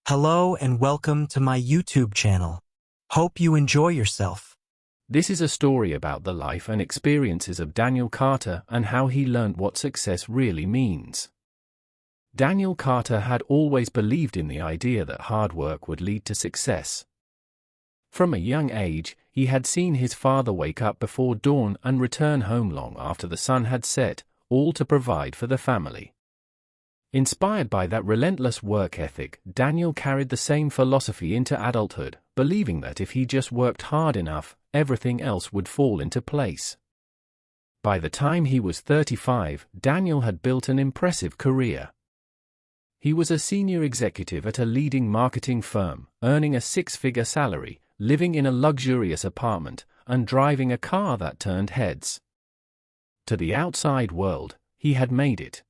Hello and welcome to my YouTube channel. Hope you enjoy yourself. This is a story about the life and experiences of Daniel Carter and how he learned what success really means. Daniel Carter had always believed in the idea that hard work would lead to success. From a young age, he had seen his father wake up before dawn and return home long after the sun had set, all to provide for the family. Inspired by that relentless work ethic, Daniel carried the same philosophy into adulthood, believing that if he just worked hard enough, everything else would fall into place. By the time he was 35, Daniel had built an impressive career. He was a senior executive at a leading marketing firm, earning a six-figure salary, living in a luxurious apartment, and driving a car that turned heads. To the outside world, he had made it.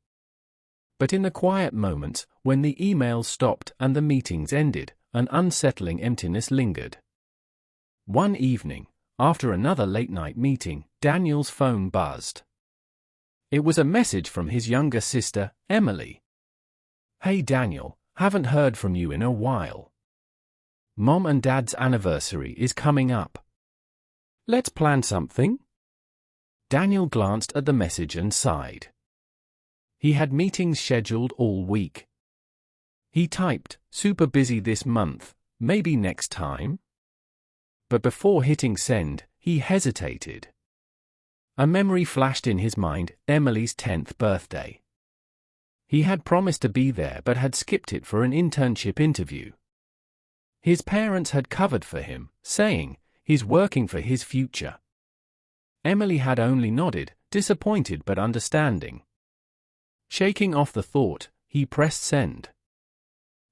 But in the quiet moments, when the emails stopped and the meetings ended, an unsettling emptiness lingered. One evening, after another late-night meeting, Daniel's phone buzzed. It was a message from his younger sister, Emily. "Hey Daniel, haven't heard from you in a while. Mom and Dad's anniversary is coming up. Let's plan something?" Daniel glanced at the message and sighed. He had meetings scheduled all week. He typed, "Super busy this month, maybe next time?" But before hitting send, he hesitated. A memory flashed in his mind, Emily's 10th birthday. He had promised to be there but had skipped it for an internship interview. His parents had covered for him, saying, "He's working for his future." Emily had only nodded, disappointed but understanding. Shaking off the thought, he pressed send.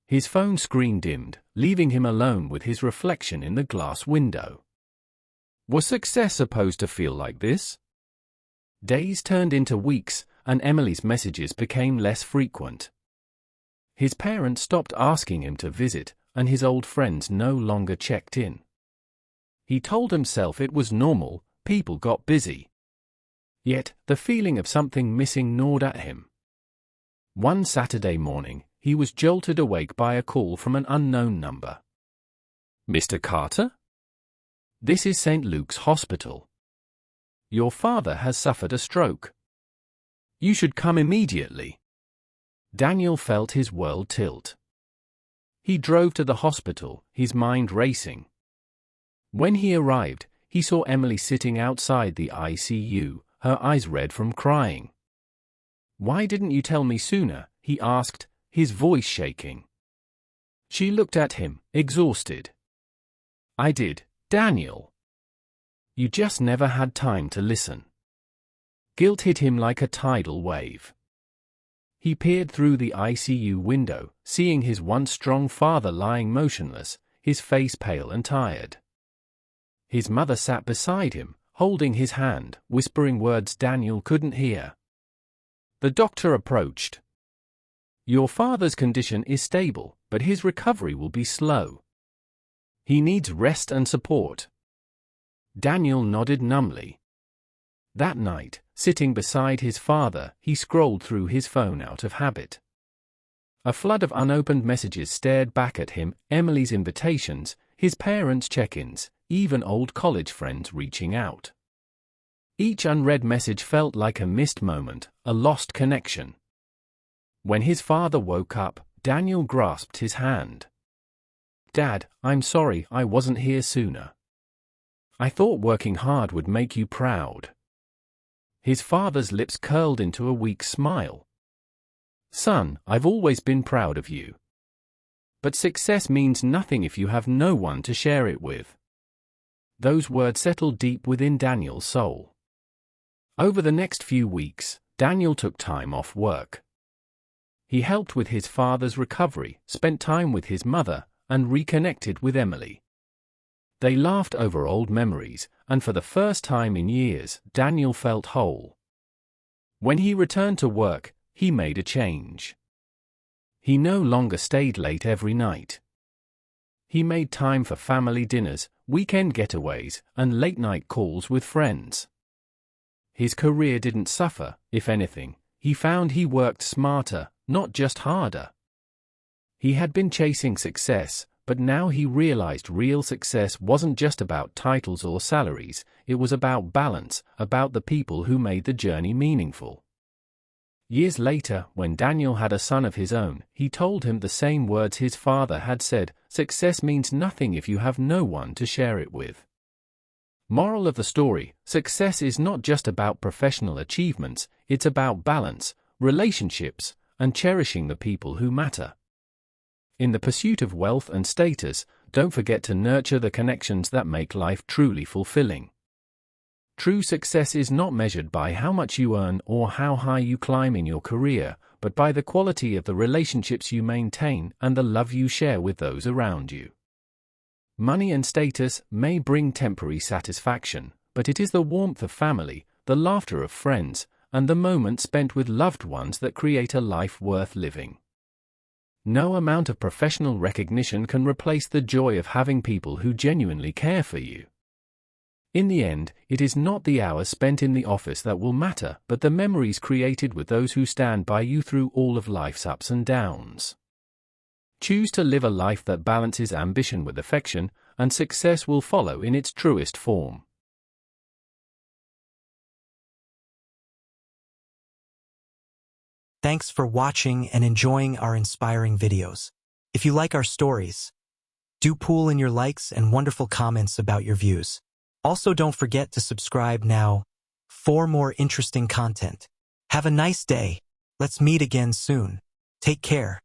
His phone screen dimmed, leaving him alone with his reflection in the glass window. Was success supposed to feel like this? Days turned into weeks, and Emily's messages became less frequent. His parents stopped asking him to visit, and his old friends no longer checked in. He told himself it was normal, people got busy. Yet, the feeling of something missing gnawed at him. One Saturday morning, he was jolted awake by a call from an unknown number. "Mr. Carter? This is St. Luke's Hospital. Your father has suffered a stroke. You should come immediately." Daniel felt his world tilt. He drove to the hospital, his mind racing. When he arrived, he saw Emily sitting outside the ICU, her eyes red from crying. "Why didn't you tell me sooner?" he asked, his voice shaking. She looked at him, exhausted. "I did, Daniel. You just never had time to listen." Guilt hit him like a tidal wave. He peered through the ICU window, seeing his once strong father lying motionless, his face pale and tired. His mother sat beside him, holding his hand, whispering words Daniel couldn't hear. The doctor approached. "Your father's condition is stable, but his recovery will be slow. He needs rest and support." Daniel nodded numbly. That night, sitting beside his father, he scrolled through his phone out of habit. A flood of unopened messages stared back at him, Emily's invitations, his parents' check-ins, even old college friends reaching out. Each unread message felt like a missed moment, a lost connection. When his father woke up, Daniel grasped his hand. "Dad, I'm sorry I wasn't here sooner. I thought working hard would make you proud." His father's lips curled into a weak smile. "Son, I've always been proud of you. But success means nothing if you have no one to share it with." Those words settled deep within Daniel's soul. Over the next few weeks, Daniel took time off work. He helped with his father's recovery, spent time with his mother, and reconnected with Emily. They laughed over old memories, and for the first time in years, Daniel felt whole. When he returned to work, he made a change. He no longer stayed late every night. He made time for family dinners, weekend getaways, and late-night calls with friends. His career didn't suffer, if anything. He found he worked smarter, not just harder. He had been chasing success, but now he realized real success wasn't just about titles or salaries, it was about balance, about the people who made the journey meaningful. Years later, when Daniel had a son of his own, he told him the same words his father had said: "Success means nothing if you have no one to share it with." Moral of the story: success is not just about professional achievements, it's about balance, relationships, and cherishing the people who matter. In the pursuit of wealth and status, don't forget to nurture the connections that make life truly fulfilling. True success is not measured by how much you earn or how high you climb in your career, but by the quality of the relationships you maintain and the love you share with those around you. Money and status may bring temporary satisfaction, but it is the warmth of family, the laughter of friends, and the moments spent with loved ones that create a life worth living. No amount of professional recognition can replace the joy of having people who genuinely care for you. In the end, it is not the hours spent in the office that will matter, but the memories created with those who stand by you through all of life's ups and downs. Choose to live a life that balances ambition with affection, and success will follow in its truest form. Thanks for watching and enjoying our inspiring videos. If you like our stories, do pool in your likes and wonderful comments about your views. Also, don't forget to subscribe now for more interesting content. Have a nice day. Let's meet again soon. Take care.